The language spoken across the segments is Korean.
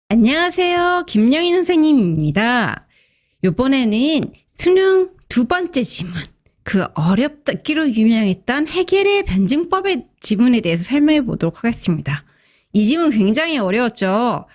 안녕하세요. 김영희 선생님입니다. 이번에는 수능 두 번째 지문, 그 어렵기로 유명했던 해겔의 변증법의 지문에 대해서 설명해 보도록 하겠습니다. 이 지문 굉장히 어려웠죠.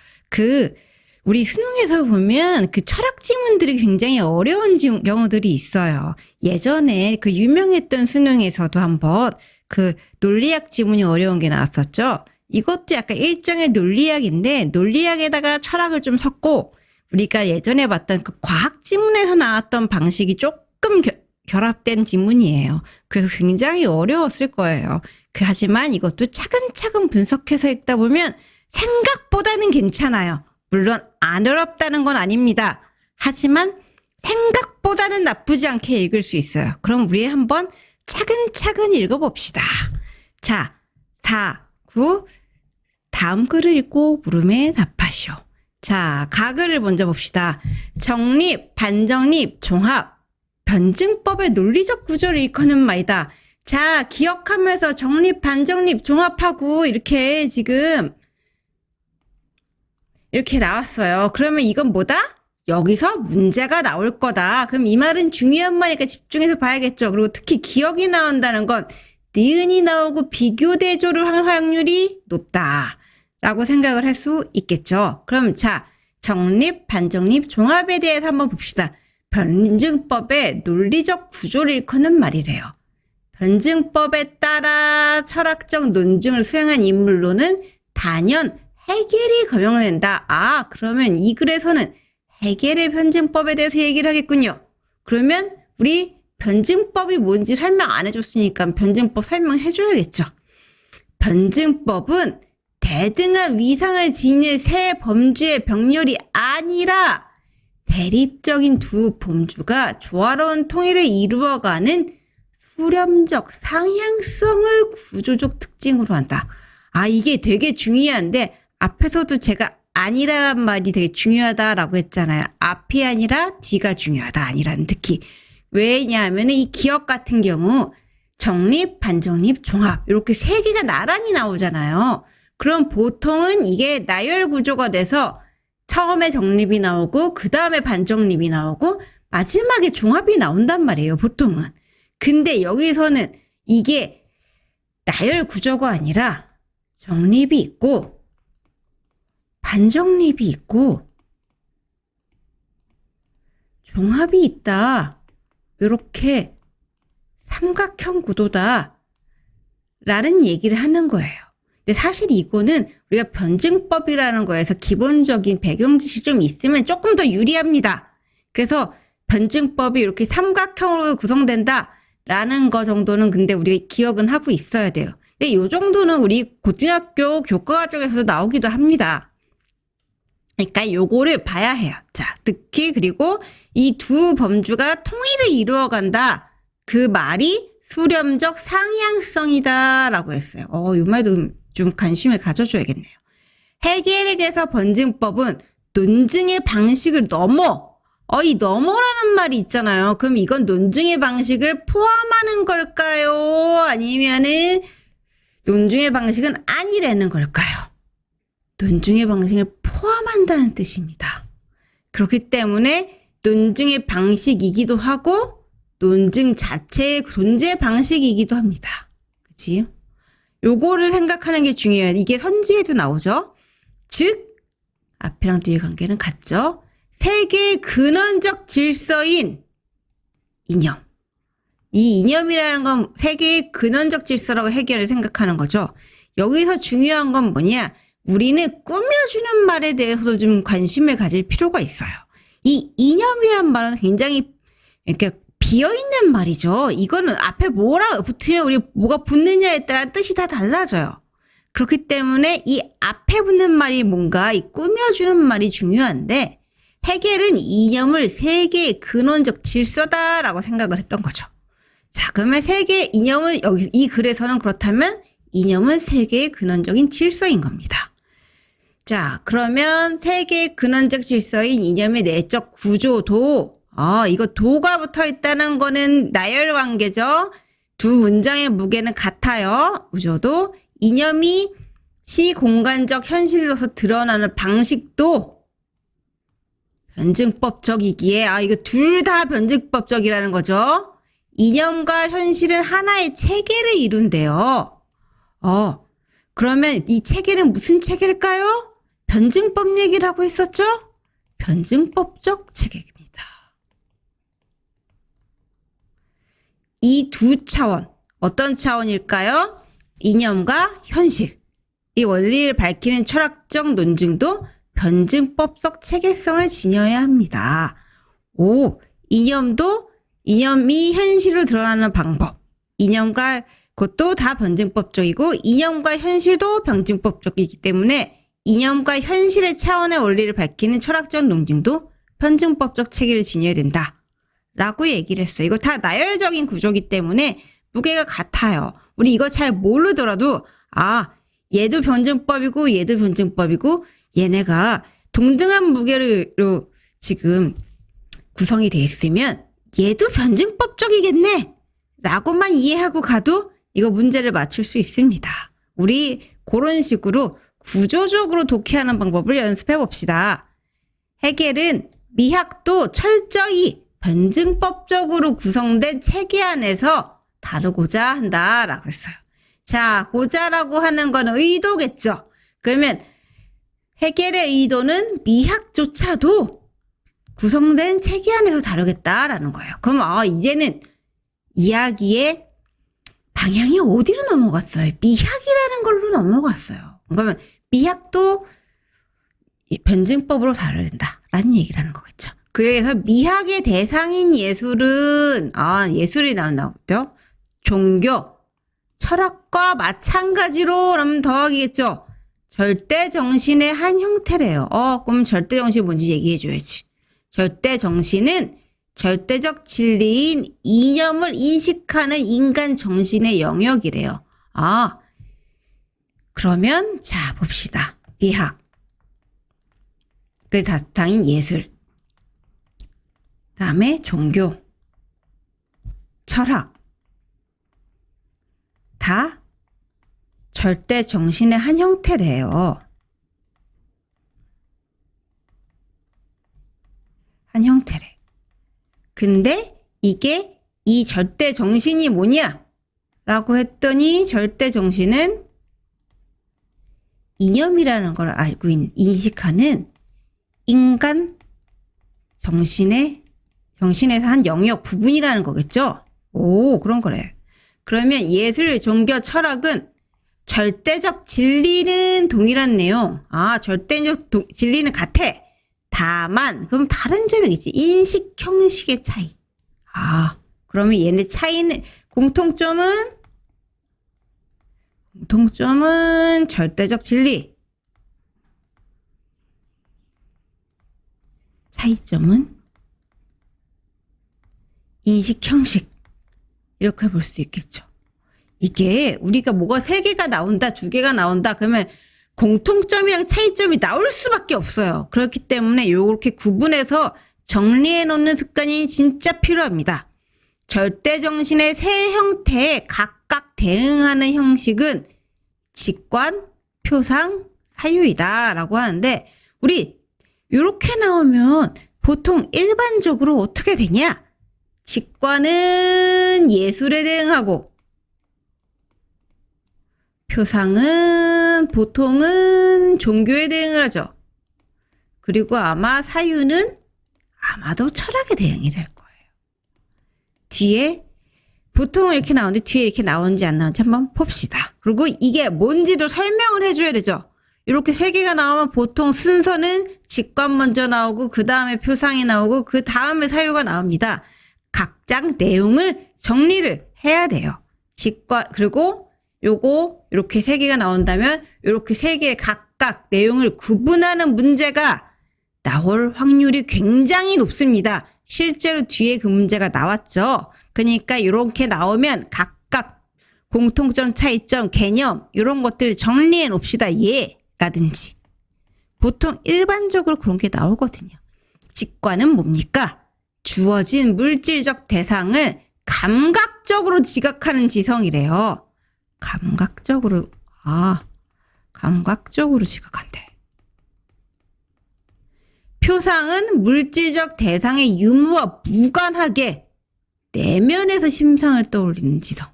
우리 수능에서 보면 그 철학 지문들이 굉장히 어려운 경우들이 있어요. 예전에 그 유명했던 수능에서도 한번 그 논리학 지문이 어려운 게 나왔었죠. 이것도 약간 일종의 논리학인데 논리학에다가 철학을 좀 섞고 우리가 예전에 봤던 그 과학 지문에서 나왔던 방식이 조금 결합된 지문이에요. 그래서 굉장히 어려웠을 거예요. 하지만 이것도 차근차근 분석해서 읽다 보면 생각보다는 괜찮아요. 물론 안 어렵다는 건 아닙니다. 하지만 생각보다는 나쁘지 않게 읽을 수 있어요. 그럼 우리 한번 차근차근 읽어봅시다. 자, 4, 9 다음 글을 읽고 물음에 답하시오. 자, 가글을 먼저 봅시다. 정립, 반정립, 종합, 변증법의 논리적 구조를 일컫는 말이다. 자, 기억하면서 정립, 반정립, 종합하고 이렇게 지금 이렇게 나왔어요. 그러면 이건 뭐다? 여기서 문제가 나올 거다. 그럼 이 말은 중요한 말이니까 집중해서 봐야겠죠. 그리고 특히 기억이 나온다는 건 니은이 나오고 비교대조를 할 확률이 높다 라고 생각을 할 수 있겠죠. 그럼 자, 정립, 반정립, 종합에 대해서 한번 봅시다. 변증법의 논리적 구조를 일컫는 말이래요. 변증법에 따라 철학적 논증을 수행한 인물로는 단연 해겔이 거명된다. 아, 그러면 이 글에서는 해겔의 변증법에 대해서 얘기를 하겠군요. 그러면 우리 변증법이 뭔지 설명 안 해줬으니까 변증법 설명해줘야겠죠. 변증법은 대등한 위상을 지닌 세 범주의 병렬이 아니라 대립적인 두 범주가 조화로운 통일을 이루어가는 수렴적 상향성을 구조적 특징으로 한다. 아, 이게 되게 중요한데 앞에서도 제가 아니라는 말이 되게 중요하다라고 했잖아요. 앞이 아니라 뒤가 중요하다. 아니라는 특히. 왜냐하면 이 기억 같은 경우 정립, 반정립, 종합 이렇게 세 개가 나란히 나오잖아요. 그럼 보통은 이게 나열 구조가 돼서 처음에 정립이 나오고 그 다음에 반정립이 나오고 마지막에 종합이 나온단 말이에요. 보통은. 근데 여기서는 이게 나열 구조가 아니라 정립이 있고 반정립이 있고 종합이 있다. 이렇게 삼각형 구도다 라는 얘기를 하는 거예요. 근데 사실 이거는 우리가 변증법이라는 거에서 기본적인 배경 지식이 좀 있으면 조금 더 유리합니다. 그래서 변증법이 이렇게 삼각형으로 구성된다 라는 거 정도는 근데 우리가 기억은 하고 있어야 돼요. 근데 이 정도는 우리 고등학교 교과과정에서도 나오기도 합니다. 그러니까 요거를 봐야 해요. 자, 특히 그리고 이 두 범주가 통일을 이루어간다. 그 말이 수렴적 상향성이다 라고 했어요. 요 말도 좀 관심을 가져줘야겠네요. 해겔에게서 변증법은 논증의 방식을 넘어. 이 넘어라는 말이 있잖아요. 그럼 이건 논증의 방식을 포함하는 걸까요? 아니면은 논증의 방식은 아니라는 걸까요? 논증의 방식을 포함한다는 뜻입니다. 그렇기 때문에 논증의 방식이기도 하고 논증 자체의 존재 방식이기도 합니다. 그치? 요거를 생각하는 게 중요해요. 이게 선지에도 나오죠. 즉 앞이랑 뒤의 관계는 같죠. 세계의 근원적 질서인 이념. 이 이념이라는 건 세계의 근원적 질서라고 해겔을 생각하는 거죠. 여기서 중요한 건 뭐냐? 우리는 꾸며주는 말에 대해서도 좀 관심을 가질 필요가 있어요. 이 이념이란 말은 굉장히 이렇게 비어있는 말이죠. 이거는 앞에 뭐라 붙으면 우리 뭐가 붙느냐에 따라 뜻이 다 달라져요. 그렇기 때문에 이 앞에 붙는 말이 뭔가 이 꾸며주는 말이 중요한데 해겔은 이념을 세계의 근원적 질서다라고 생각을 했던 거죠. 자, 그러면 세계의 이념은 여기 이 글에서는 그렇다면 이념은 세계의 근원적인 질서인 겁니다. 자, 그러면 세계의 근원적 질서인 이념의 내적 구조도 이거 도가 붙어 있다는 거는 나열 관계죠. 두 문장의 무게는 같아요. 구조도 이념이 시공간적 현실로서 드러나는 방식도 변증법적이기에 이거 둘 다 변증법적이라는 거죠. 이념과 현실은 하나의 체계를 이룬대요. 그러면 이 체계는 무슨 체계일까요? 변증법 얘기를 하고 있었죠? 변증법적 체계입니다. 이 두 차원, 어떤 차원일까요? 이념과 현실. 이 원리를 밝히는 철학적 논증도 변증법적 체계성을 지녀야 합니다. 이념이 현실로 드러나는 방법. 이념과 그것도 다 변증법적이고 이념과 현실도 변증법적이기 때문에 이념과 현실의 차원의 원리를 밝히는 철학적 논증도 변증법적 체계를 지녀야 된다. 라고 얘기를 했어요. 이거 다 나열적인 구조이기 때문에 무게가 같아요. 우리 이거 잘 모르더라도 얘도 변증법이고 얘도 변증법이고 얘네가 동등한 무게로 지금 구성이 돼 있으면 얘도 변증법적이겠네 라고만 이해하고 가도 이거 문제를 맞출 수 있습니다. 우리 그런 식으로 구조적으로 독해하는 방법을 연습해 봅시다. 해겔은 미학도 철저히 변증법적으로 구성된 체계 안에서 다루고자 한다라고 했어요. 자, 고자라고 하는 건 의도겠죠. 그러면 해겔의 의도는 미학조차도 구성된 체계 안에서 다루겠다라는 거예요. 그럼 이제는 이야기의 방향이 어디로 넘어갔어요? 미학이라는 걸로 넘어갔어요. 그러면 미학도 변증법으로 다뤄야 된다라는 얘기를 하는 거겠죠. 그래서 미학의 대상인 예술은 예술이 나온다고요? 종교, 철학과 마찬가지로 그러면 더하기겠죠. 절대 정신의 한 형태래요. 그럼 절대 정신이 뭔지 얘기해 줘야지. 절대 정신은 절대적 진리인 이념을 인식하는 인간 정신의 영역이래요. 그러면 자 봅시다. 미학. 그 다상인 예술. 다음에 종교, 철학. 다 절대 정신의 한 형태래요. 한 형태래. 근데 이게 이 절대 정신이 뭐냐? 라고 했더니 절대 정신은 이념이라는 걸 알고 인식하는 인간 정신에서 한 영역 부분이라는 거겠죠? 그런 거래. 그러면 예술, 종교, 철학은 절대적 진리는 동일한 내용. 절대적 진리는 같아. 다만, 그럼 다른 점이겠지. 인식 형식의 차이. 그러면 얘네 차이는, 공통점은 절대적 진리. 차이점은 인식 형식. 이렇게 볼 수 있겠죠. 이게 우리가 뭐가 3개가 나온다, 2개가 나온다 그러면 공통점이랑 차이점이 나올 수밖에 없어요. 그렇기 때문에 이렇게 구분해서 정리해 놓는 습관이 진짜 필요합니다. 절대정신의 3 형태에 각각 대응하는 형식은 직관, 표상, 사유이다 라고 하는데 우리 이렇게 나오면 보통 일반적으로 어떻게 되냐? 직관은 예술에 대응하고 표상은 보통은 종교에 대응을 하죠. 그리고 아마 사유는 아마도 철학에 대응이 될 거예요. 뒤에 보통 이렇게 나오는데 뒤에 이렇게 나오는지 안 나오는지 한번 봅시다. 그리고 이게 뭔지도 설명을 해줘야 되죠. 이렇게 3개가 나오면 보통 순서는 직관 먼저 나오고 그 다음에 표상이 나오고 그 다음에 사유가 나옵니다. 각장 내용을 정리를 해야 돼요. 직관 그리고 요거 이렇게 3개가 나온다면 이렇게 3개의 각각 내용을 구분하는 문제가 나올 확률이 굉장히 높습니다. 실제로 뒤에 그 문제가 나왔죠. 그러니까 이렇게 나오면 각각 공통점, 차이점, 개념 이런 것들을 정리해 놓읍시다. 라든지 보통 일반적으로 그런 게 나오거든요. 직관은 뭡니까? 주어진 물질적 대상을 감각적으로 지각하는 지성이래요. 감각적으로 감각적으로 지각한대. 표상은 물질적 대상의 유무와 무관하게 내면에서 심상을 떠올리는 지성.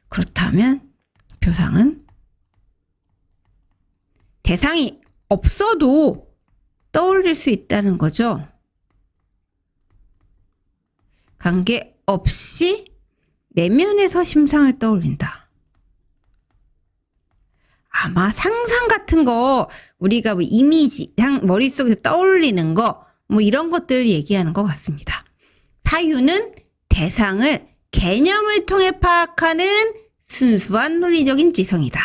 그렇다면 표상은 대상이 없어도 떠올릴 수 있다는 거죠. 관계없이 내면에서 심상을 떠올린다. 아마 상상 같은 거, 우리가 뭐 이미지, 머릿속에서 떠올리는 거, 뭐 이런 것들을 얘기하는 것 같습니다. 사유는 대상을 개념을 통해 파악하는 순수한 논리적인 지성이다.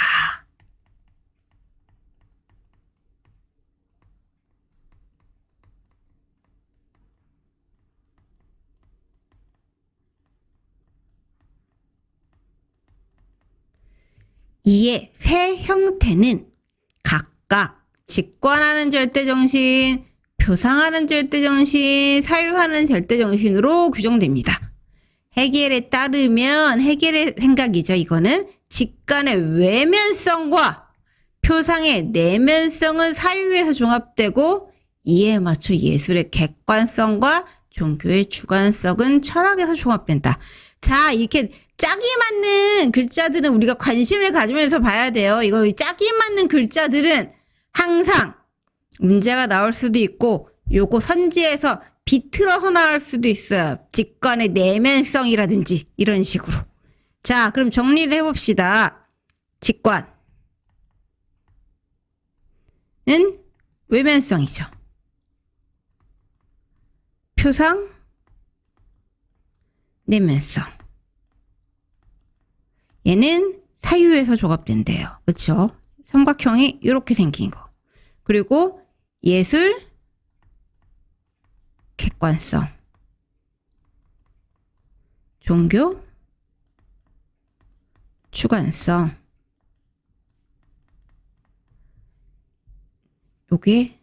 이에 세 형태는 각각 직관하는 절대정신, 표상하는 절대정신, 사유하는 절대정신으로 규정됩니다. 헤겔에 따르면, 헤겔의 생각이죠. 이거는 직관의 외면성과 표상의 내면성은 사유에서 종합되고, 이에 맞춰 예술의 객관성과 종교의 주관성은 철학에서 종합된다. 자, 이렇게 짝이 맞는 글자들은 우리가 관심을 가지면서 봐야 돼요. 이거 짝이 맞는 글자들은 항상 문제가 나올 수도 있고, 요거 선지에서 비틀어서 나올 수도 있어요. 직관의 내면성이라든지 이런 식으로. 자, 그럼 정리를 해봅시다. 직관은 외면성이죠. 표상, 내면성. 얘는 사유에서 조합된대요. 그렇죠? 삼각형이 이렇게 생긴 거. 그리고 예술, 객관성, 종교, 주관성. 요게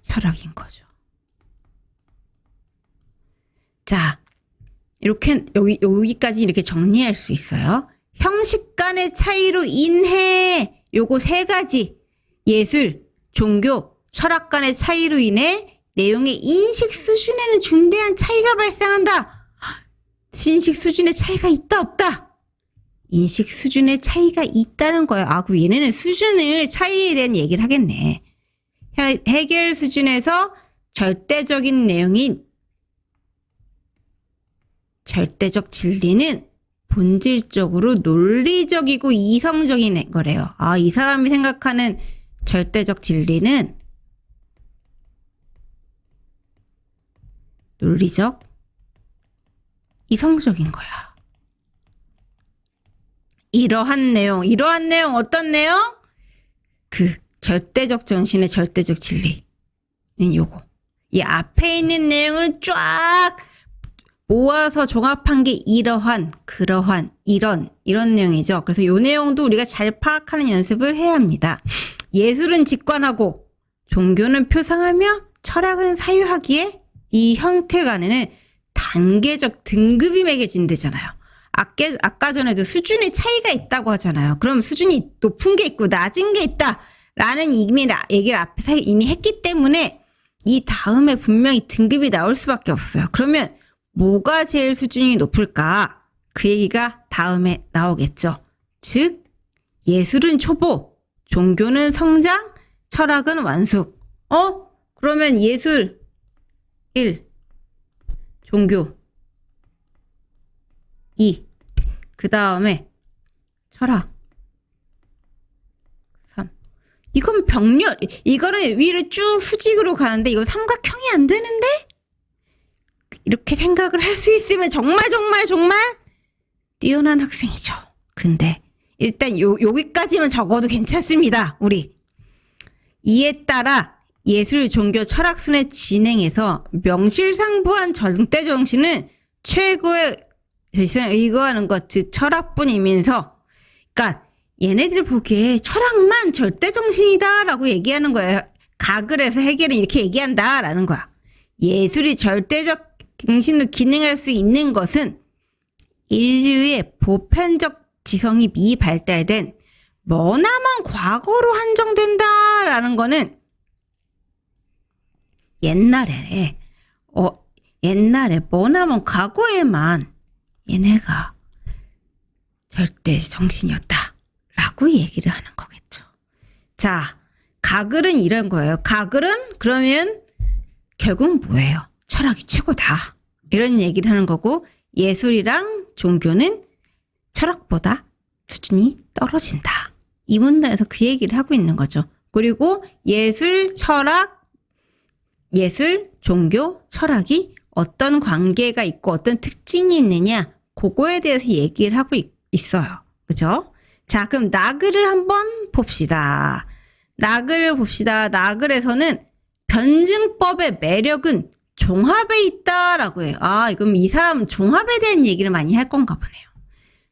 철학인 거죠. 자, 이렇게 여기까지 이렇게 정리할 수 있어요. 형식 간의 차이로 인해 요거 세 가지, 예술, 종교, 철학 간의 차이로 인해 내용의 인식 수준에는 중대한 차이가 발생한다. 인식 수준의 차이가 있다 없다? 인식 수준의 차이가 있다는 거예요. 그럼 얘네는 수준을, 차이에 대한 얘기를 하겠네. 헤겔 수준에서 절대적인 내용인 절대적 진리는 본질적으로 논리적이고 이성적인 거래요. 이 사람이 생각하는 절대적 진리는 논리적, 이성적인 거야. 이러한 내용 어떤 내용? 그 절대적 정신의 절대적 진리는 요거. 이 앞에 있는 내용을 쫙 모아서 종합한 게 이러한, 그러한, 이런 내용이죠. 그래서 요 내용도 우리가 잘 파악하는 연습을 해야 합니다. 예술은 직관하고 종교는 표상하며 철학은 사유하기에 이 형태 간에는 단계적 등급이 매겨진대잖아요. 아까 전에도 수준의 차이가 있다고 하잖아요. 그럼 수준이 높은 게 있고 낮은 게 있다라는 이미 얘기를 앞에서 이미 했기 때문에 이 다음에 분명히 등급이 나올 수밖에 없어요. 그러면 뭐가 제일 수준이 높을까? 그 얘기가 다음에 나오겠죠. 즉, 예술은 초보, 종교는 성장, 철학은 완숙. 그러면 예술 1, 종교 2, 그 다음에 철학 3. 이건 병렬, 이거는 위로 쭉 수직으로 가는데 이거 삼각형이 안 되는데? 이렇게 생각을 할 수 있으면 정말 뛰어난 학생이죠. 근데 일단 여기까지만 적어도 괜찮습니다. 우리. 이에 따라 예술, 종교, 철학 순의 진행에서 명실상부한 절대정신은 최고의 지성에 의거하는 것, 즉 철학뿐이면서, 그러니까 얘네들 보기에 철학만 절대정신이다라고 얘기하는 거예요. 각을 해서 헤겔은 이렇게 얘기한다라는 거야. 예술이 절대적 정신으로 기능할 수 있는 것은 인류의 보편적 지성이 미발달된 머나먼 과거로 한정된다라는 거는 옛날에 머나먼 과거에만 얘네가 절대 정신이었다 라고 얘기를 하는 거겠죠. 자, 가글은 이런 거예요. 가글은 그러면 결국 뭐예요? 철학이 최고다 이런 얘기를 하는 거고, 예술이랑 종교는 철학보다 수준이 떨어진다. 이 문단에서 그 얘기를 하고 있는 거죠. 그리고 예술, 종교, 철학이 어떤 관계가 있고 어떤 특징이 있느냐, 그거에 대해서 얘기를 하고 있어요. 그죠? 자, 그럼 나글을 한번 봅시다. 나글에서는 변증법의 매력은 종합에 있다라고 해요. 그럼 이 사람은 종합에 대한 얘기를 많이 할 건가 보네요.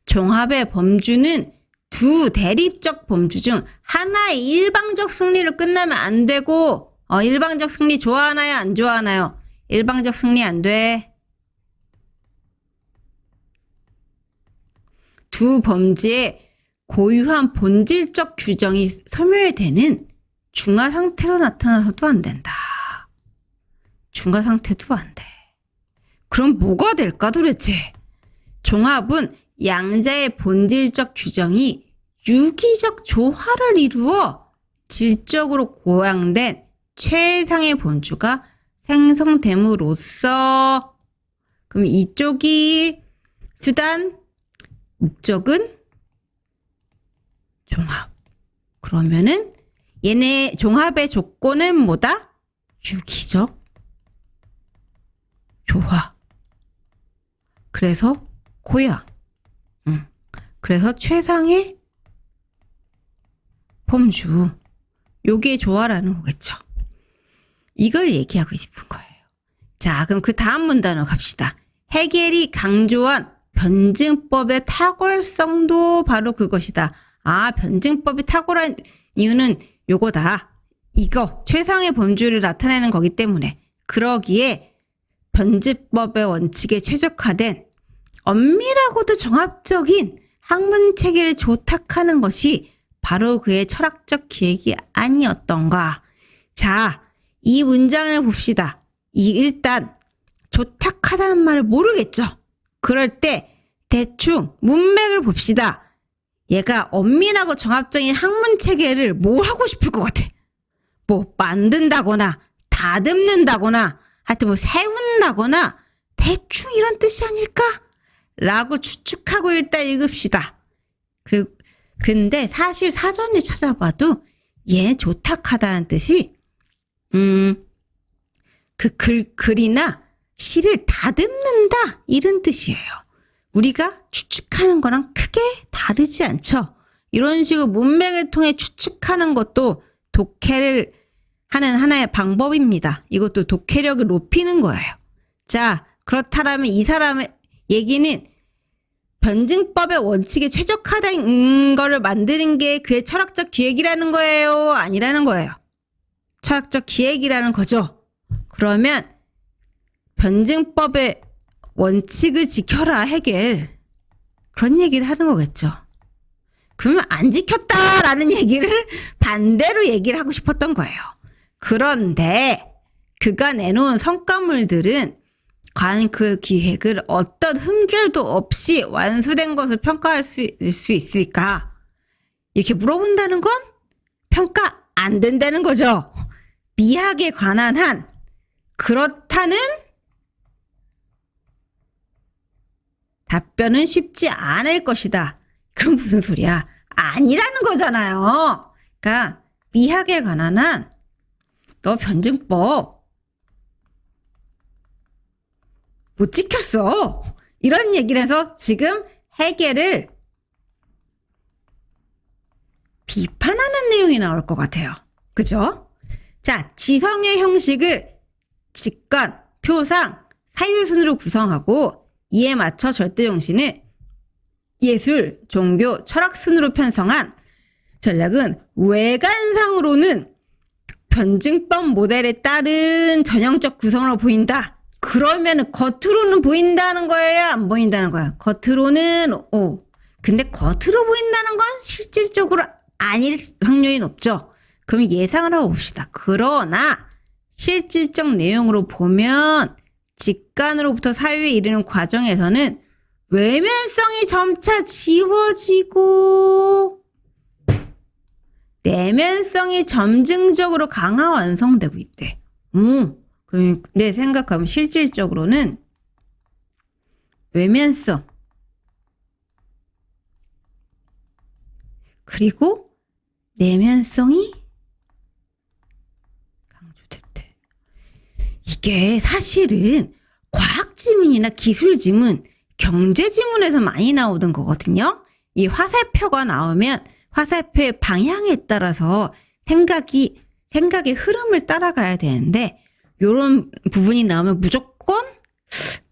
종합의 범주는 두 대립적 범주 중 하나의 일방적 승리로 끝나면 안 되고, 일방적 승리 좋아하나요? 안 좋아하나요? 일방적 승리 안 돼. 두 범주의 고유한 본질적 규정이 소멸되는 중화 상태로 나타나서도 안 된다. 중화 상태도 안 돼. 그럼 뭐가 될까 도대체? 종합은 양자의 본질적 규정이 유기적 조화를 이루어 질적으로 고양된 최상의 범주가 생성됨으로써, 그럼 이쪽이 수단, 목적은 종합. 그러면은 얘네 종합의 조건은 뭐다? 유기적 조화. 그래서 고양. 그래서 최상의 범주. 요게 조화라는 거겠죠. 이걸 얘기하고 싶은 거예요. 자, 그럼 그 다음 문단으로 갑시다. 헤겔이 강조한 변증법의 탁월성도 바로 그것이다. 변증법이 탁월한 이유는 요거다. 이거 최상의 범주를 나타내는 거기 때문에. 그러기에 변증법의 원칙에 최적화된 엄밀하고도 정합적인 학문 체계를 조탁하는 것이 바로 그의 철학적 기획이 아니었던가. 자, 이 문장을 봅시다. 일단 조탁하다는 말을 모르겠죠. 그럴 때 대충 문맥을 봅시다. 얘가 엄밀하고 정합적인 학문 체계를 뭐 하고 싶을 것 같아? 뭐 만든다거나 다듬는다거나 하여튼 뭐 세운다거나 대충 이런 뜻이 아닐까? 라고 추측하고 일단 읽읍시다. 근데 사실 사전을 찾아봐도 얘 조탁하다는 뜻이 글이나 시를 다듬는다 이런 뜻이에요. 우리가 추측하는 거랑 크게 다르지 않죠. 이런 식으로 문맥을 통해 추측하는 것도 독해를 하는 하나의 방법입니다. 이것도 독해력을 높이는 거예요. 자, 그렇다면 이 사람의 얘기는 변증법의 원칙에 최적화된 거를 만드는 게 그의 철학적 기획이라는 거예요? 아니라는 거예요? 철학적 기획이라는 거죠. 그러면 변증법의 원칙을 지켜라 헤겔, 그런 얘기를 하는 거겠죠. 그러면 안 지켰다라는 얘기를 반대로 얘기를 하고 싶었던 거예요. 그런데 그가 내놓은 성과물들은 과연 그 기획을 어떤 흠결도 없이 완수된 것을 평가할 수 있을까? 이렇게 물어본다는 건 평가 안 된다는 거죠. 미학에 관한 한 그렇다는 답변은 쉽지 않을 것이다. 그럼 무슨 소리야? 아니라는 거잖아요. 그러니까 미학에 관한 한 너 변증법 못 지켰어. 이런 얘기를 해서 지금 헤겔을 비판하는 내용이 나올 것 같아요. 그죠? 자, 지성의 형식을 직관, 표상, 사유순으로 구성하고 이에 맞춰 절대정신을 예술, 종교, 철학순으로 편성한 전략은 외관상으로는 변증법 모델에 따른 전형적 구성으로 보인다. 그러면 겉으로는 보인다는 거예요? 안 보인다는 거예요? 겉으로는 근데 겉으로 보인다는 건 실질적으로 아닐 확률이 높죠. 그럼 예상을 하고 봅시다. 그러나 실질적 내용으로 보면 직관으로부터 사유에 이르는 과정에서는 외면성이 점차 지워지고 내면성이 점증적으로 강화 완성되고 있대. 그럼 내 생각하면 실질적으로는 외면성 그리고 내면성이 강조됐대. 이게 사실은 과학 지문이나 기술 지문, 경제 지문에서 많이 나오던 거거든요. 이 화살표가 나오면 화살표의 방향에 따라서 생각의 흐름을 따라가야 되는데 이런 부분이 나오면 무조건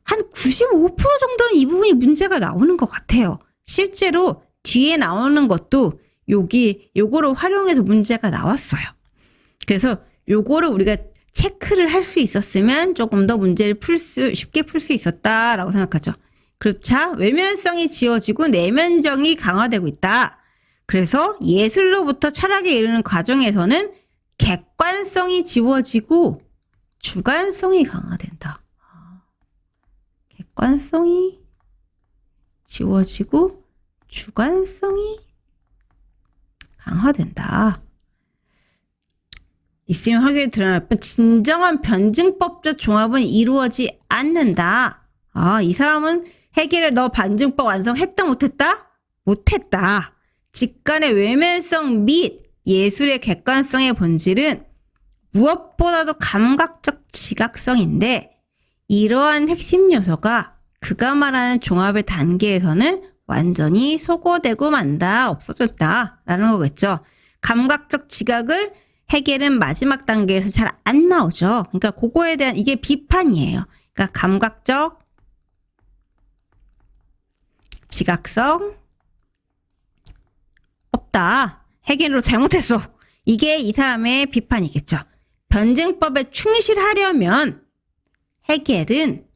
한 95% 정도는 이 부분이 문제가 나오는 것 같아요. 실제로 뒤에 나오는 것도 요거를 활용해서 문제가 나왔어요. 그래서 요거를 우리가 체크를 할 수 있었으면 조금 더 문제를 쉽게 풀 수 있었다라고 생각하죠. 그렇죠. 외면성이 지워지고 내면성이 강화되고 있다. 그래서 예술로부터 철학에 이르는 과정에서는 객관성이 지워지고 주관성이 강화된다. 객관성이 지워지고 주관성이 강화된다. 있으면 확연히 드러날 뿐 진정한 변증법적 종합은 이루어지지 않는다. 이 사람은 해겔을 너 반증법 완성했다 못했다? 못했다. 직관의 외면성 및 예술의 객관성의 본질은 무엇보다도 감각적 지각성인데 이러한 핵심 요소가 그가 말하는 종합의 단계에서는 완전히 소거되고 만다 없어졌다 라는 거겠죠. 감각적 지각을 해겔은 마지막 단계에서 잘 안 나오죠. 그러니까 그거에 대한 이게 비판이에요. 그러니까 감각적 지각성 없다. 해겔로 잘못했어. 이게 이 사람의 비판이겠죠. 변증법에 충실하려면 해겔은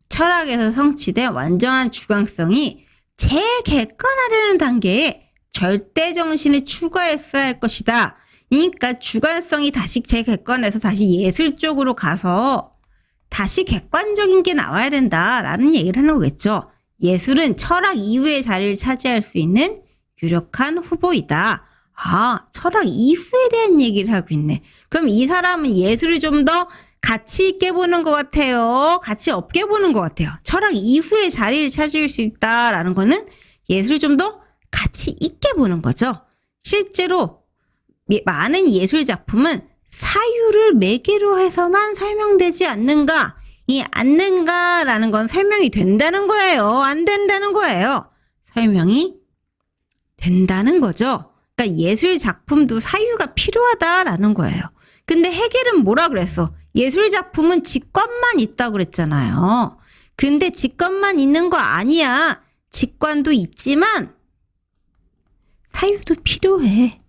철학에서 성취된 완전한 주관성이 재객관화되는 단계에 절대 정신을 추가했어야 할 것이다. 그러니까 주관성이 다시 재객관해서 다시 예술 쪽으로 가서 다시 객관적인 게 나와야 된다라는 얘기를 하는 거겠죠. 예술은 철학 이후의 자리를 차지할 수 있는 유력한 후보이다. 철학 이후에 대한 얘기를 하고 있네. 그럼 이 사람은 예술을 좀 더 가치 있게 보는 것 같아요? 가치 없게 보는 것 같아요? 철학 이후에 자리를 차지할 수 있다라는 거는 예술을 좀 더 가치 있게 보는 거죠. 실제로 많은 예술 작품은 사유를 매개로 해서만 설명되지 않는가? 이 않는가라는 건 설명이 된다는 거예요. 안 된다는 거예요. 설명이 된다는 거죠. 그러니까 예술 작품도 사유가 필요하다라는 거예요. 근데 해겔은 뭐라 그랬어? 예술 작품은 직관만 있다고 그랬잖아요. 근데 직관만 있는 거 아니야. 직관도 있지만 사유도 필요해.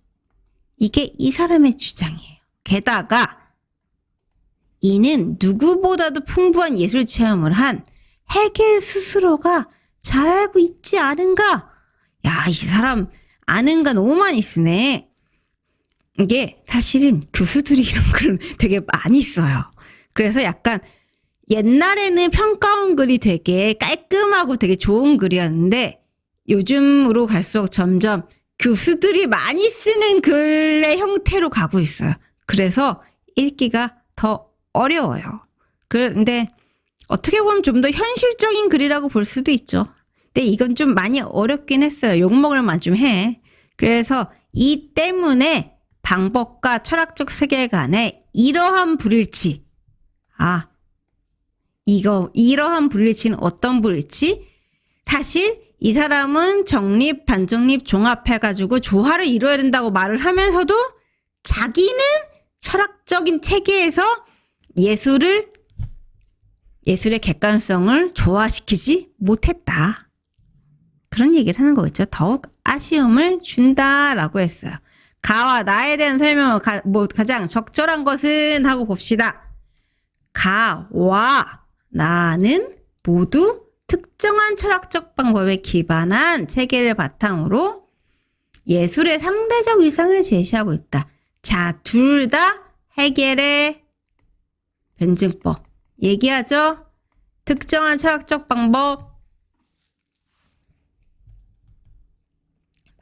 이게 이 사람의 주장이에요. 게다가 이는 누구보다도 풍부한 예술 체험을 한 해겔 스스로가 잘 알고 있지 않은가? 야, 이 사람 아는 거 너무 많이 쓰네. 이게 사실은 교수들이 이런 걸 되게 많이 써요. 그래서 약간 옛날에는 평가원 글이 되게 깔끔하고 되게 좋은 글이었는데 요즘으로 갈수록 점점 교수들이 많이 쓰는 글의 형태로 가고 있어요. 그래서 읽기가 더 어려워요. 그런데 어떻게 보면 좀 더 현실적인 글이라고 볼 수도 있죠. 근데 이건 좀 많이 어렵긴 했어요. 욕먹을 만 좀 해. 그래서 이 때문에 방법과 철학적 세계관의 이러한 불일치. 이러한 불일치는 어떤 불일치? 사실 이 사람은 정립, 반정립, 종합해가지고 조화를 이루어야 된다고 말을 하면서도 자기는 철학적인 체계에서 예술의 객관성을 조화시키지 못했다. 그런 얘기를 하는 거겠죠. 더욱 아쉬움을 준다라고 했어요. 가와 나에 대한 설명을 가장 적절한 것은 하고 봅시다. 가와 나는 모두 특정한 철학적 방법에 기반한 체계를 바탕으로 예술의 상대적 위상을 제시하고 있다. 자, 둘 다 해겔의 변증법 얘기하죠. 특정한 철학적 방법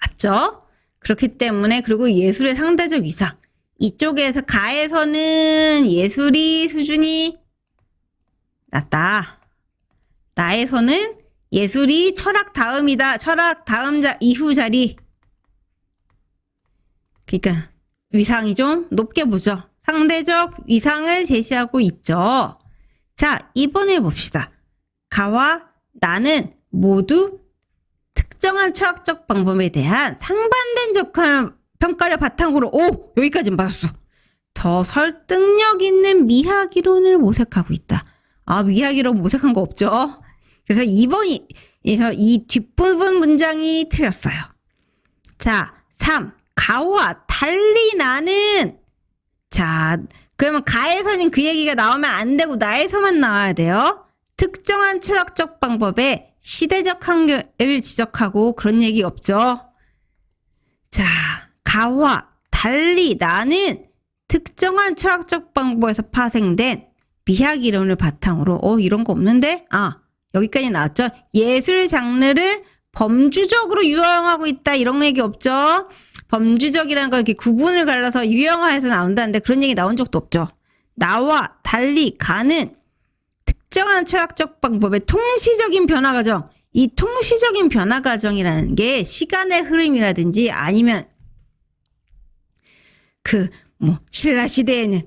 맞죠? 그렇기 때문에 그리고 예술의 상대적 위상 이쪽에서 가에서는 예술이 수준이 낮다. 나에서는 예술이 철학 다음이다. 철학 다음 이후 자리. 그러니까 위상이 좀 높게 보죠. 상대적 위상을 제시하고 있죠. 자, 2번을 봅시다. 가와 나는 모두 특정한 철학적 방법에 대한 상반된 평가를 바탕으로 여기까지는 맞았어. 더 설득력 있는 미학 이론을 모색하고 있다. 미학 이론 모색한 거 없죠. 그래서 2번이 이 뒷부분 문장이 틀렸어요. 자, 3. 가와 달리 나는 자, 그러면 가에서는 그 얘기가 나오면 안 되고 나에서만 나와야 돼요. 특정한 철학적 방법에 시대적 한계를 지적하고 그런 얘기 없죠. 자, 가와 달리 나는 특정한 철학적 방법에서 파생된 미학 이론을 바탕으로 이런 거 없는데? 여기까지 나왔죠. 예술 장르를 범주적으로 유형화하고 있다. 이런 얘기 없죠. 범주적이라는 걸 이렇게 구분을 갈라서 유형화해서 나온다는데 그런 얘기 나온 적도 없죠. 나와 달리 가는 특정한 철학적 방법의 통시적인 변화 과정. 이 통시적인 변화 과정이라는 게 시간의 흐름이라든지 아니면 신라 시대에는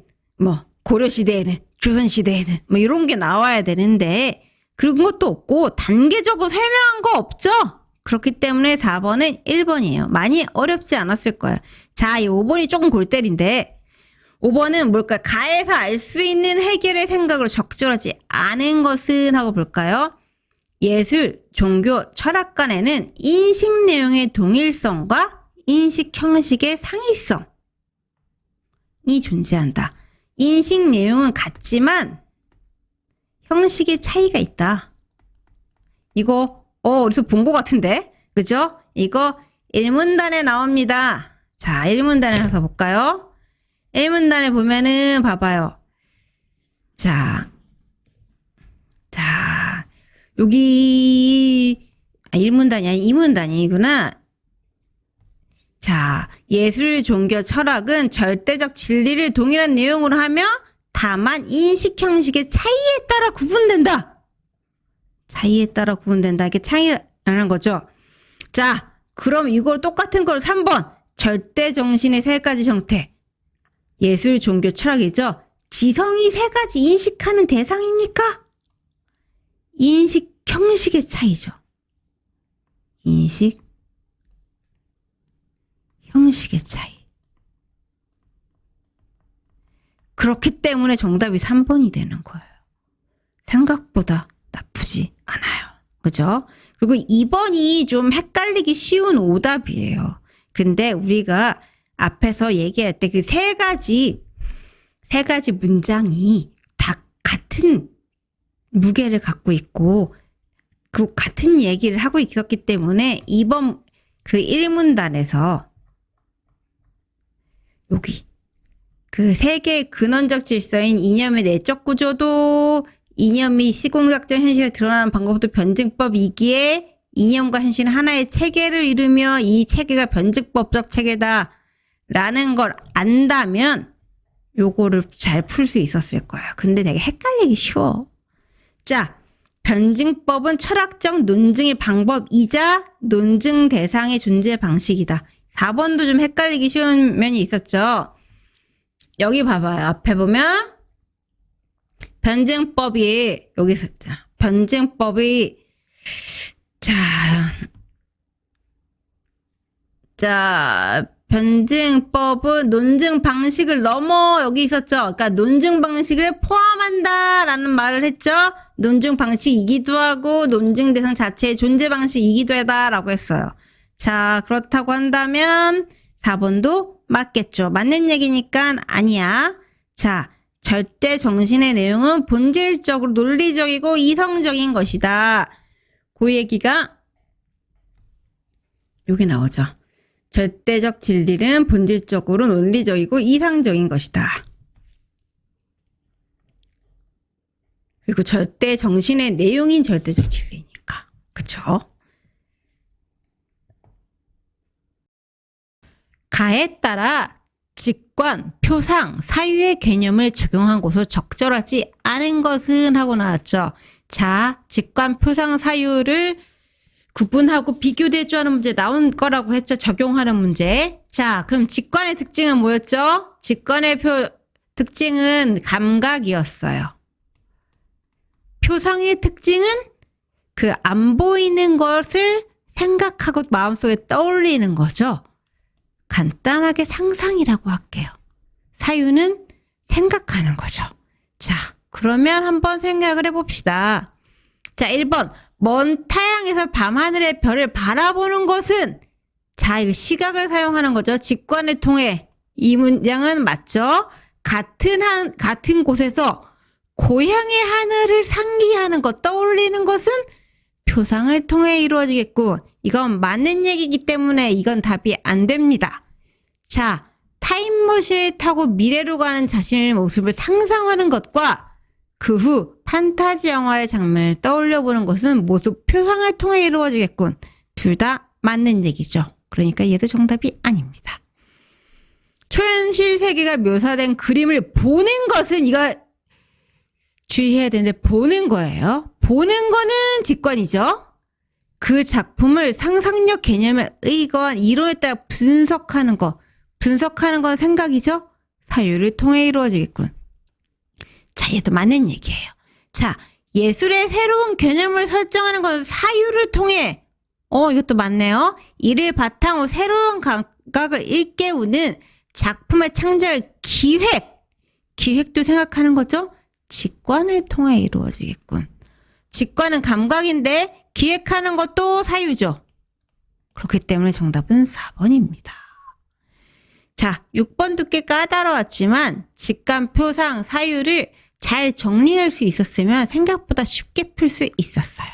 고려 시대에는 조선 시대에는 이런 게 나와야 되는데 그런 것도 없고 단계적으로 설명한 거 없죠. 그렇기 때문에 4번은 1번이에요. 많이 어렵지 않았을 거예요. 자, 이 5번이 조금 골 때린데 5번은 뭘까요? 가에서 알 수 있는 해결의 생각으로 적절하지 않은 것은 하고 볼까요? 예술, 종교, 철학 간에는 인식 내용의 동일성과 인식 형식의 상이성이 존재한다. 인식 내용은 같지만 형식의 차이가 있다. 이거 어디서 본 것 같은데? 그죠? 이거 1문단에 나옵니다. 자, 1문단에 가서 볼까요? 1문단에 보면은 봐봐요. 자, 여기 1문단이 아니 2문단이구나. 자, 예술, 종교, 철학은 절대적 진리를 동일한 내용으로 하며 다만 인식 형식의 차이에 따라 구분된다. 차이에 따라 구분된다. 이게 차이라는 거죠. 자, 그럼 이걸 똑같은 걸 3번. 절대 정신의 세 가지 형태. 예술, 종교, 철학이죠. 지성이 세 가지 인식하는 대상입니까? 인식 형식의 차이죠. 인식 형식의 차이. 그렇기 때문에 정답이 3번이 되는 거예요. 생각보다 나쁘지 않아요. 그죠? 그리고 2번이 좀 헷갈리기 쉬운 오답이에요. 근데 우리가 앞에서 얘기할 때 그 세 가지 문장이 다 같은 무게를 갖고 있고 그 같은 얘기를 하고 있었기 때문에 2번 그 1문단에서 여기 그 세 개의 근원적 질서인 이념의 내적 구조도 이념이 시공작적 현실에 드러나는 방법도 변증법이기에 이념과 현실은 하나의 체계를 이루며 이 체계가 변증법적 체계다 라는 걸 안다면 요거를 잘 풀 수 있었을 거예요. 근데 되게 헷갈리기 쉬워. 자, 변증법은 철학적 논증의 방법이자 논증 대상의 존재 방식이다. 4번도 좀 헷갈리기 쉬운 면이 있었죠. 여기 봐봐요. 앞에 보면 변증법이 여기 있었죠. 변증법이 자 변증법은 논증 방식을 넘어 여기 있었죠. 그러니까 논증 방식을 포함한다라는 말을 했죠. 논증 방식이기도 하고 논증 대상 자체의 존재 방식이기도 하다라고 했어요. 자, 그렇다고 한다면 4번도 맞겠죠. 맞는 얘기니까 아니야. 자, 절대 정신의 내용은 본질적으로 논리적이고 이성적인 것이다. 그 얘기가 여기 나오죠. 절대적 진리는 본질적으로 논리적이고 이상적인 것이다. 그리고 절대 정신의 내용인 절대적 진리니까. 그쵸? 가에 따라 직관, 표상, 사유의 개념을 적용한 곳으로 적절하지 않은 것은 하고 나왔죠. 자, 직관, 표상, 사유를 구분하고 비교 대조하는 문제 나온 거라고 했죠. 적용하는 문제. 자, 그럼 직관의 특징은 뭐였죠? 직관의 특징은 감각이었어요. 표상의 특징은 그 안 보이는 것을 생각하고 마음속에 떠올리는 거죠. 간단하게 상상이라고 할게요. 사유는 생각하는 거죠. 자, 그러면 한번 생각을 해봅시다. 자, 1번. 먼 타양에서 밤하늘의 별을 바라보는 것은, 자, 이거 시각을 사용하는 거죠. 직관을 통해. 이 문장은 맞죠? 같은 곳에서 고향의 하늘을 상기하는 것, 떠올리는 것은 표상을 통해 이루어지겠고, 이건 맞는 얘기이기 때문에 이건 답이 안 됩니다. 자, 타임머신을 타고 미래로 가는 자신의 모습을 상상하는 것과 그 후 판타지 영화의 장면을 떠올려보는 것은 모습 표상을 통해 이루어지겠군. 둘 다 맞는 얘기죠. 그러니까 얘도 정답이 아닙니다. 초현실 세계가 묘사된 그림을 보는 것은, 이거 주의해야 되는데, 보는 거예요. 보는 거는 직관이죠. 그 작품을 상상력 개념에 의거한 이론에 따라 분석하는 거. 분석하는 건 생각이죠. 사유를 통해 이루어지겠군. 자, 얘도 맞는 얘기예요. 자, 예술의 새로운 개념을 설정하는 건 사유를 통해. 이것도 맞네요. 이를 바탕으로 새로운 감각을 일깨우는 작품의 창작 기획도 생각하는 거죠. 직관을 통해 이루어지겠군. 직관은 감각인데 기획하는 것도 사유죠. 그렇기 때문에 정답은 4번입니다. 자, 6번도 꽤 까다로웠지만 직관, 표상, 사유를 잘 정리할 수 있었으면 생각보다 쉽게 풀 수 있었어요.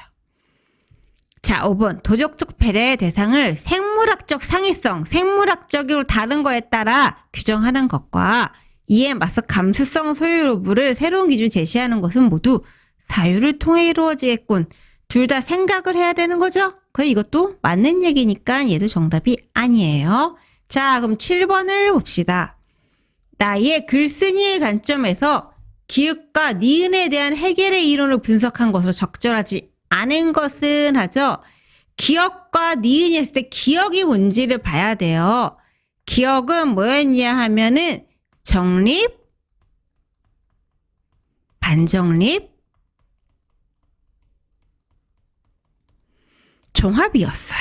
자, 5번. 도덕적 배려의 대상을 생물학적 상위성, 생물학적으로 다른 거에 따라 규정하는 것과 이에 맞서 감수성 소유 여부를 새로운 기준 제시하는 것은 모두 사유를 통해 이루어지겠군. 둘 다 생각을 해야 되는 거죠? 이것도 맞는 얘기니까 얘도 정답이 아니에요. 자, 그럼 7번을 봅시다. 나의 글쓴이의 관점에서 기읍과 니은에 대한 해결의 이론을 분석한 것으로 적절하지 않은 것은 하죠. 기억과 니은이 했을 때 기억이 뭔지를 봐야 돼요. 기억은 뭐였냐 하면은 정립, 반정립, 종합이었어요.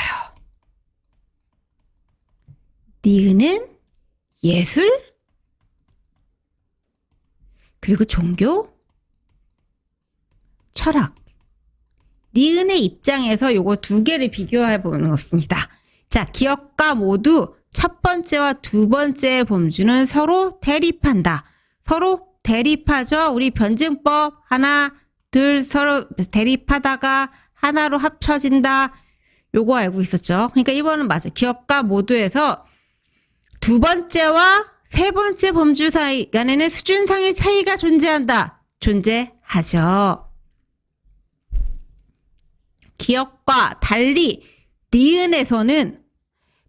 니은은 예술, 그리고 종교, 철학. 니은의 입장에서 요거 두 개를 비교해 보는 것입니다. 자, 기억과 모두 첫 번째와 두 번째의 범주는 서로 대립한다. 서로 대립하죠. 우리 변증법 하나, 둘 서로 대립하다가 하나로 합쳐진다. 요거 알고 있었죠. 그러니까 1번은 맞아요. 기억과 모두에서 두 번째와 세 번째 범주 사이 간에는 수준상의 차이가 존재한다. 존재하죠. 기억과 달리 니은에서는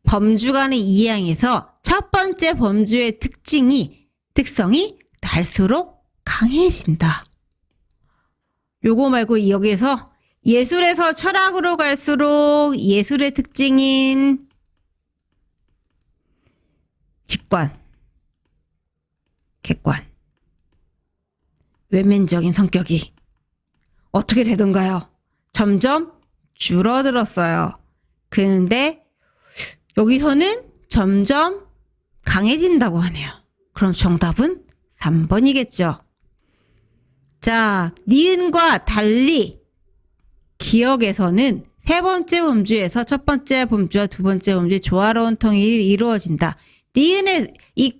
범주 간의 이항에서 첫 번째 범주의 특성이 갈수록 강해진다. 요거 말고 여기에서 예술에서 철학으로 갈수록 예술의 특징인 직관, 객관, 외면적인 성격이 어떻게 되던가요? 점점 줄어들었어요. 그런데 여기서는 점점 강해진다고 하네요. 그럼 정답은 3번이겠죠. 자, 니은과 달리 기억에서는 세 번째 범주에서 첫 번째 범주와 두 번째 범주의 조화로운 통일이 이루어진다. 니은의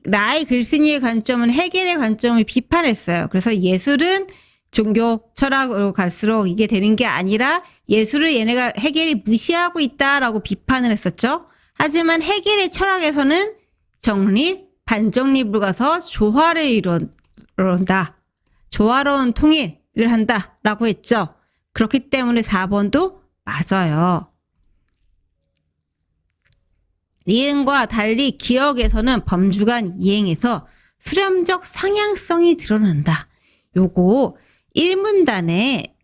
나의 글쓴이의 관점은 해겔의 관점을 비판했어요. 그래서 예술은 종교, 철학으로 갈수록 이게 되는 게 아니라 예술을 얘네가 해겔이 무시하고 있다라고 비판을 했었죠. 하지만 해겔의 철학에서는 정립, 반정립을 가서 조화를 이룬다. 조화로운 통일을 한다라고 했죠. 그렇기 때문에 4번도 맞아요. 니은과 달리 기억에서는 범주간 이행에서 수렴적 상향성이 드러난다. 요거 1문단에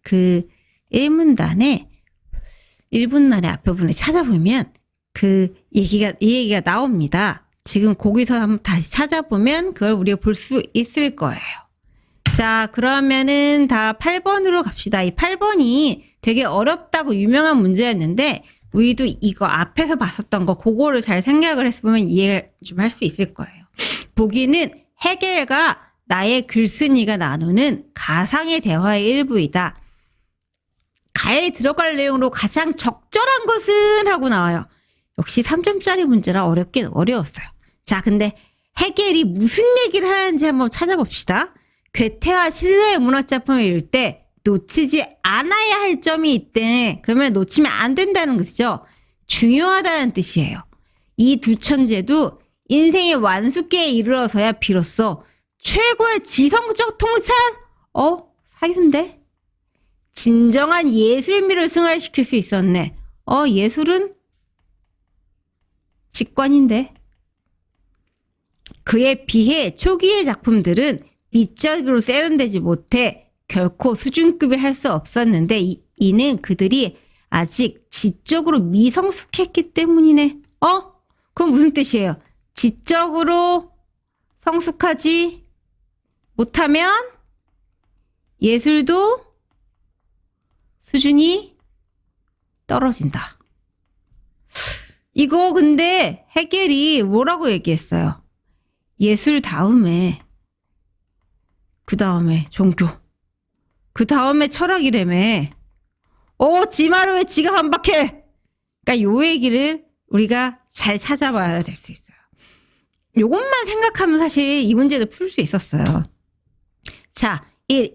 1문단의 앞에 부분에 찾아보면 이 얘기가 나옵니다. 지금 거기서 한번 다시 찾아보면 그걸 우리가 볼 수 있을 거예요. 자, 그러면은 다 8번으로 갑시다. 이 8번이 되게 어렵다고 유명한 문제였는데 우리도 이거 앞에서 봤었던 거 그거를 잘 생각을 해보면 이해를 좀 할 수 있을 거예요. 보기는 해겔과 나의 글쓴이가 나누는 가상의 대화의 일부이다. 가에 들어갈 내용으로 가장 적절한 것은 하고 나와요. 역시 3점짜리 문제라 어렵긴 어려웠어요. 자, 근데 해겔이 무슨 얘기를 하는지 한번 찾아봅시다. 괴테와 실로의 문학작품을 읽을 때 놓치지 않아야 할 점이 있대. 그러면 놓치면 안 된다는 것이죠. 중요하다는 뜻이에요. 이 두 천재도 인생의 완숙기에 이르러서야 비로소 최고의 지성적 통찰? 사유인데? 진정한 예술의 미를 승화시킬 수 있었네. 예술은 직관인데. 그에 비해 초기의 작품들은 미적으로 세련되지 못해 결코 수준급을 할 수 없었는데 이는 그들이 아직 지적으로 미성숙했기 때문이네. 그건 무슨 뜻이에요? 지적으로 성숙하지 못하면 예술도 수준이 떨어진다. 이거 근데 해겔이 뭐라고 얘기했어요? 예술 다음에 그 다음에 종교 그 다음에 철학이라며. 지 말을 왜 지가 반박해? 그러니까 요 얘기를 우리가 잘 찾아봐야 될 수 있어요. 요것만 생각하면 사실 이 문제도 풀 수 있었어요. 자,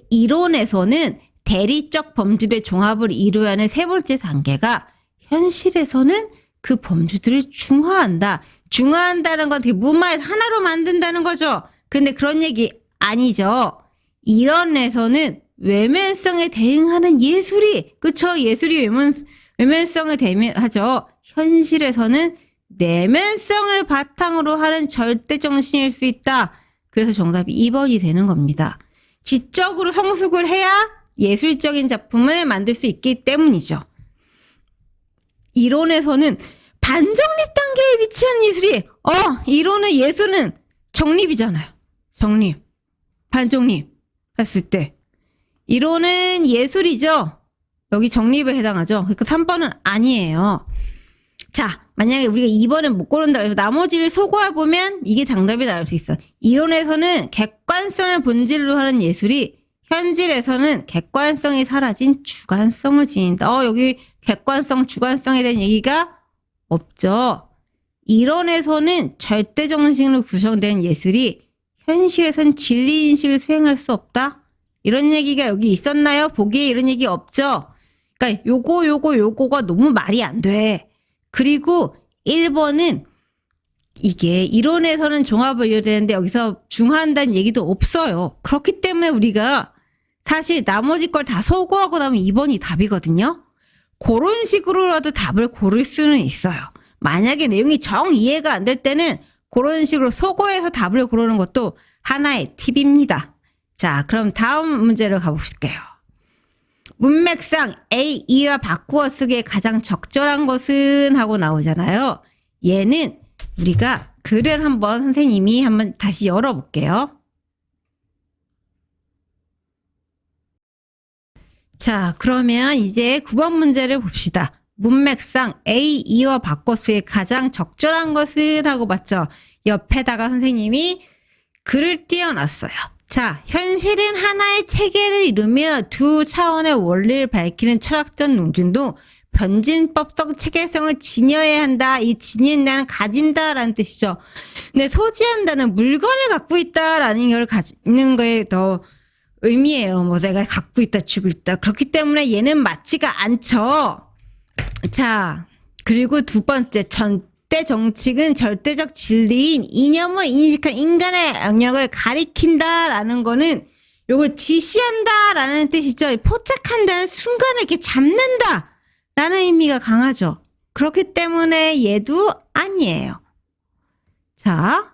이론에서는 대리적 범주들의 종합을 이루어야 하는 세 번째 단계가 현실에서는 그 범주들을 중화한다. 중화한다는 건 되게 무마해서 하나로 만든다는 거죠. 근데 그런 얘기 아니죠. 이론에서는 외면성에 대응하는 예술이, 그쵸? 예술이 외면성을 대면하죠. 현실에서는 내면성을 바탕으로 하는 절대 정신일 수 있다. 그래서 정답이 2번이 되는 겁니다. 지적으로 성숙을 해야 예술적인 작품을 만들 수 있기 때문이죠. 이론에서는 반정립 단계에 위치한 예술이, 이론의 예술은 정립이잖아요. 정립, 반정립 했을 때. 이론은 예술이죠. 여기 정립에 해당하죠. 그러니까 3번은 아니에요. 자, 만약에 우리가 2번은 못 고른다 해서 나머지를 소거해 보면 이게 정답이 나올 수 있어. 이론에서는 객관성을 본질로 하는 예술이 현실에서는 객관성이 사라진 주관성을 지닌다. 여기 객관성, 주관성에 대한 얘기가 없죠. 이론에서는 절대 정신으로 구성된 예술이 현실에선 진리인식을 수행할 수 없다. 이런 얘기가 여기 있었나요? 보기에 이런 얘기 없죠. 그러니까 요거가 너무 말이 안 돼. 그리고 1번은 이게 이론에서는 종합을 이뤄야 되는데 여기서 중화한다는 얘기도 없어요. 그렇기 때문에 우리가 사실 나머지 걸 다 소거하고 나면 2번이 답이거든요. 그런 식으로라도 답을 고를 수는 있어요. 만약에 내용이 정 이해가 안 될 때는 그런 식으로 소거해서 답을 고르는 것도 하나의 팁입니다. 자, 그럼 다음 문제로 가볼게요. 문맥상 A, E와 바꾸어 쓰기에 가장 적절한 것은 하고 나오잖아요. 얘는 우리가 글을 한번 선생님이 한번 다시 열어볼게요. 자, 그러면 이제 9번 문제를 봅시다. 문맥상 A, E와 바꿔 쓰기에 가장 적절한 것은 하고 봤죠. 옆에다가 선생님이 글을 띄워놨어요. 자, 현실은 하나의 체계를 이루며 두 차원의 원리를 밝히는 철학적 논증도 변진법적 체계성을 지녀야 한다. 이 지닌다는 가진다라는 뜻이죠. 근데 소지한다는 물건을 갖고 있다라는 걸 가지는 거에 더 의미예요. 뭐 내가 갖고 있다, 쥐고 있다. 그렇기 때문에 얘는 맞지가 않죠. 자, 그리고 두 번째, 절대 절대 정칙은 절대적 진리인 이념을 인식한 인간의 영역을 가리킨다라는 거는 요걸 지시한다라는 뜻이죠. 포착한다는 순간을 이렇게 잡는다라는 의미가 강하죠. 그렇기 때문에 얘도 아니에요. 자,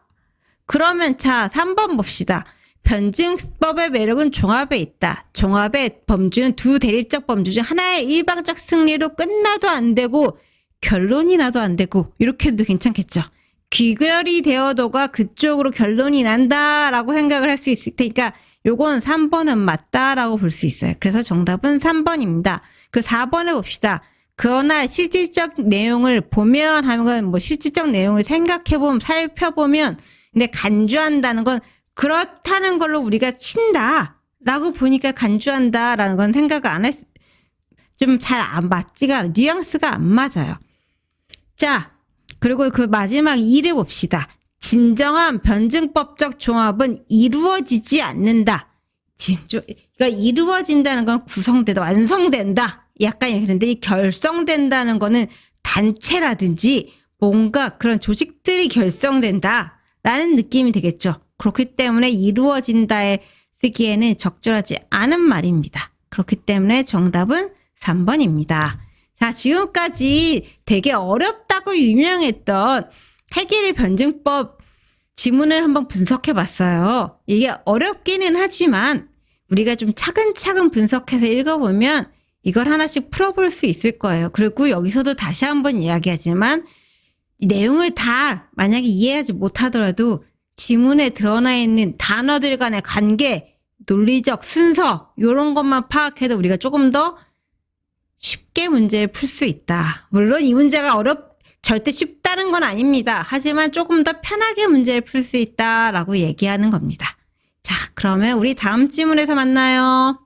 그러면 3번 봅시다. 변증법의 매력은 종합에 있다. 종합의 범주는 두 대립적 범주 중 하나의 일방적 승리로 끝나도 안 되고 결론이 나도 안 되고 이렇게 해도 괜찮겠죠. 귀결이 되어도가 그쪽으로 결론이 난다라고 생각을 할 수 있을 테니까 요건 3번은 맞다라고 볼 수 있어요. 그래서 정답은 3번입니다. 그 4번을 봅시다. 그러나 실질적 내용을 보면 하면 뭐 실질적 내용을 생각해보면 살펴보면 근데 간주한다는 건 그렇다는 걸로 우리가 친다라고 보니까 간주한다라는 건 생각을 안 했, 좀 잘 안 맞지가, 뉘앙스가 안 맞아요. 자, 그리고 그 마지막 2를 봅시다. 진정한 변증법적 종합은 이루어지지 않는다. 그러니까 이루어진다는 건 구성되다, 완성된다. 약간 이렇게 되는데 이 결성된다는 거는 단체라든지 뭔가 그런 조직들이 결성된다라는 느낌이 되겠죠. 그렇기 때문에 이루어진다에 쓰기에는 적절하지 않은 말입니다. 그렇기 때문에 정답은 3번입니다. 자, 지금까지 되게 어렵다고 유명했던 해겔의 변증법 지문을 한번 분석해 봤어요. 이게 어렵기는 하지만 우리가 좀 차근차근 분석해서 읽어보면 이걸 하나씩 풀어볼 수 있을 거예요. 그리고 여기서도 다시 한번 이야기하지만 이 내용을 다 만약에 이해하지 못하더라도 지문에 드러나 있는 단어들 간의 관계, 논리적 순서 이런 것만 파악해도 우리가 조금 더 쉽게 문제를 풀 수 있다. 물론 이 문제가 절대 쉽다는 건 아닙니다. 하지만 조금 더 편하게 문제를 풀 수 있다라고 얘기하는 겁니다. 자, 그러면 우리 다음 지문에서 만나요.